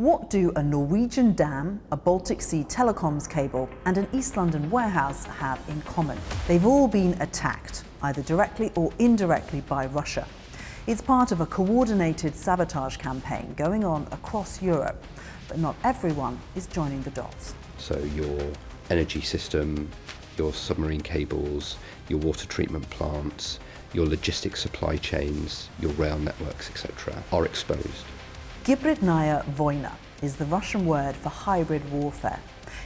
What do a Norwegian dam, a Baltic Sea telecoms cable, and an East London warehouse have in common? They've all been attacked, either directly or indirectly, by Russia. It's part of a coordinated sabotage campaign going on across Europe, but not everyone is joining the dots. So your energy system, your submarine cables, your water treatment plants, your logistics supply chains, your rail networks, etc., are exposed. Hybridnaya vojna is the Russian word for hybrid warfare.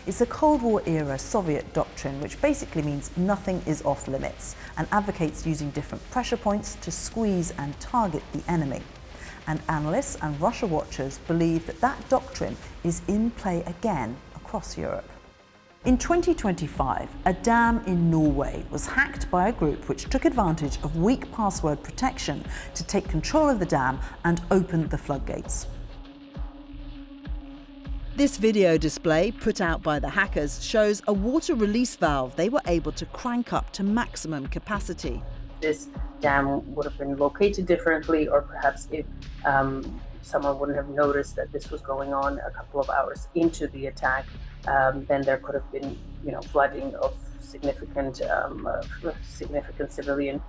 It's a Cold War era Soviet doctrine which basically means nothing is off limits and advocates using different pressure points to squeeze and target the enemy. And analysts and Russia watchers believe that that doctrine is in play again across Europe. In 2025, a dam in Norway was hacked by a group which took advantage of weak password protection to take control of the dam and open the floodgates. This video display, put out by the hackers, shows a water release valve they were able to crank up to maximum capacity. This dam would have been located differently, or perhaps if someone wouldn't have noticed that this was going on a couple of hours into the attack, then there could have been, flooding of significant civilian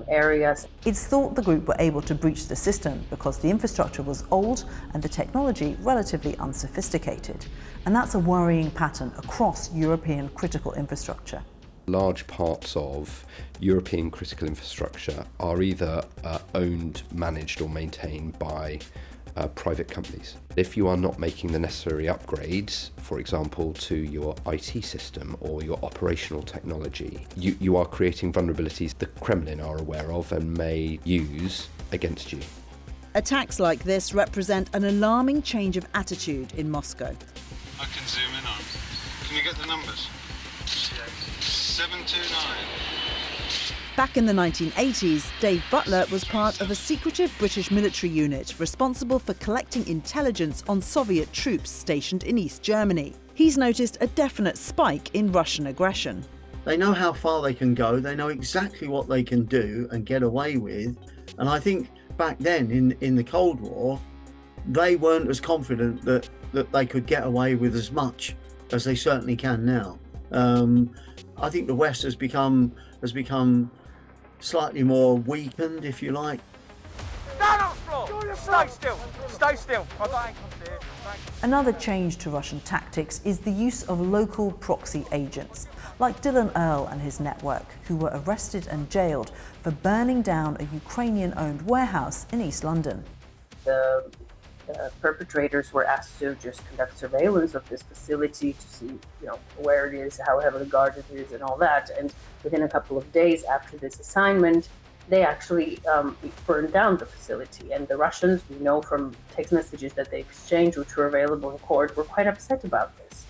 areas. It's thought the group were able to breach the system because the infrastructure was old and the technology relatively unsophisticated. And that's a worrying pattern across European critical infrastructure. Large parts of European critical infrastructure are either owned, managed or maintained by private companies. If you are not making the necessary upgrades, for example, to your IT system or your operational technology, you are creating vulnerabilities the Kremlin are aware of and may use against you. Attacks like this represent an alarming change of attitude in Moscow. I can zoom in on. Can you get the numbers? 729. Back in the 1980s, Dave Butler was part of a secretive British military unit responsible for collecting intelligence on Soviet troops stationed in East Germany. He's noticed a definite spike in Russian aggression. They know how far they can go, they know exactly what they can do and get away with. And I think back then in the Cold War, they weren't as confident that they could get away with as much as they certainly can now. I think the West has become slightly more weakened, if you like. Stand on the floor! Stay still! Stay still! I got ankles here. Another change to Russian tactics is the use of local proxy agents, like Dylan Earle and his network, who were arrested and jailed for burning down a Ukrainian-owned warehouse in East London. The perpetrators were asked to just conduct surveillance of this facility to see, where it is, how heavily guarded it is, and all that. And within a couple of days after this assignment, they actually burned down the facility. And the Russians, we know from text messages that they exchanged, which were available in court, were quite upset about this.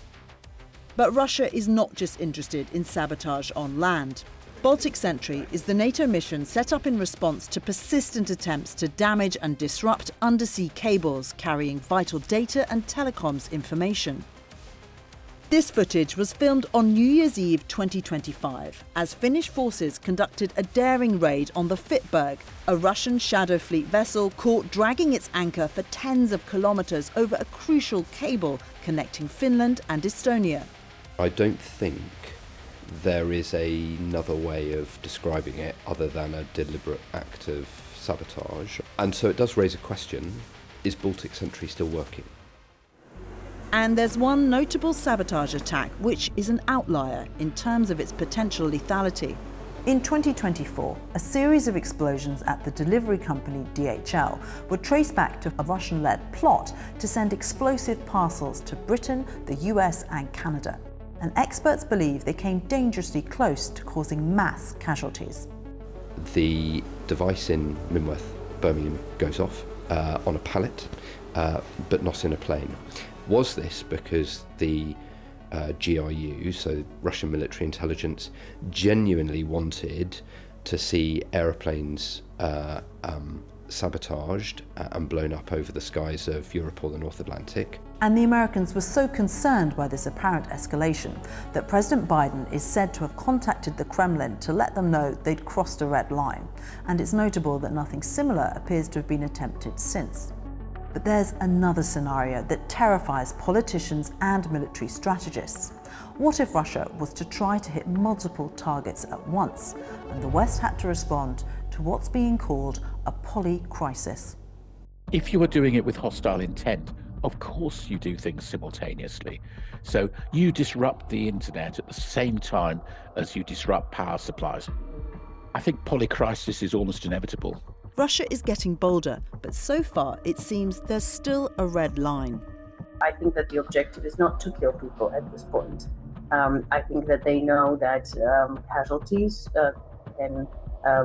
But Russia is not just interested in sabotage on land. Baltic Sentry is the NATO mission set up in response to persistent attempts to damage and disrupt undersea cables carrying vital data and telecoms information. This footage was filmed on New Year's Eve 2025 as Finnish forces conducted a daring raid on the Fitberg, a Russian Shadow Fleet vessel caught dragging its anchor for tens of kilometres over a crucial cable connecting Finland and Estonia. I don't think there is another way of describing it other than a deliberate act of sabotage. And so it does raise a question, is Baltic Sentry still working? And there's one notable sabotage attack which is an outlier in terms of its potential lethality. In 2024, a series of explosions at the delivery company DHL were traced back to a Russian-led plot to send explosive parcels to Britain, the US and Canada. And experts believe they came dangerously close to causing mass casualties. The device in Minworth, Birmingham, goes off on a pallet, but not in a plane. Was this because the GRU, so Russian military intelligence, genuinely wanted to see aeroplanes sabotaged and blown up over the skies of Europe or the North Atlantic? And the Americans were so concerned by this apparent escalation that President Biden is said to have contacted the Kremlin to let them know they'd crossed a red line. And it's notable that nothing similar appears to have been attempted since. But there's another scenario that terrifies politicians and military strategists. What if Russia was to try to hit multiple targets at once, and the West had to respond to what's being called a polycrisis? If you were doing it with hostile intent, of course you do things simultaneously. So you disrupt the internet at the same time as you disrupt power supplies. I think polycrisis is almost inevitable. Russia is getting bolder, but so far it seems there's still a red line. I think that the objective is not to kill people at this point. I think that they know that casualties can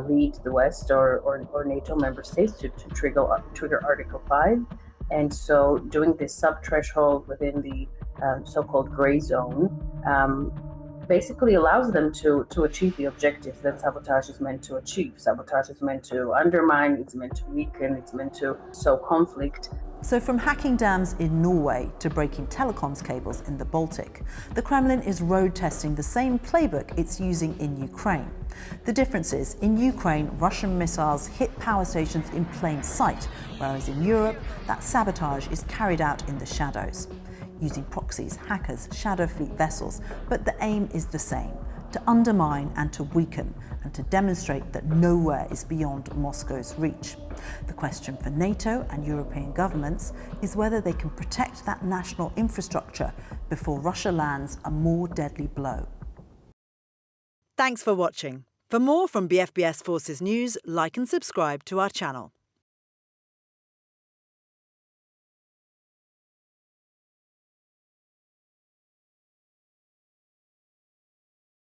lead the West or NATO member states to trigger Article 5. And so doing this sub-threshold within the so-called gray zone basically allows them to achieve the objectives that sabotage is meant to achieve. Sabotage is meant to undermine, it's meant to weaken, it's meant to sow conflict. So from hacking dams in Norway to breaking telecoms cables in the Baltic, the Kremlin is road testing the same playbook it's using in Ukraine. The difference is, in Ukraine, Russian missiles hit power stations in plain sight, whereas in Europe, that sabotage is carried out in the shadows, using proxies, hackers, shadow fleet vessels, but the aim is the same: to undermine and to weaken, and to demonstrate that nowhere is beyond Moscow's reach. The question for NATO and European governments is whether they can protect that national infrastructure before Russia lands a more deadly blow. Thanks for watching. For more from BFBS Forces News, like and subscribe to our channel.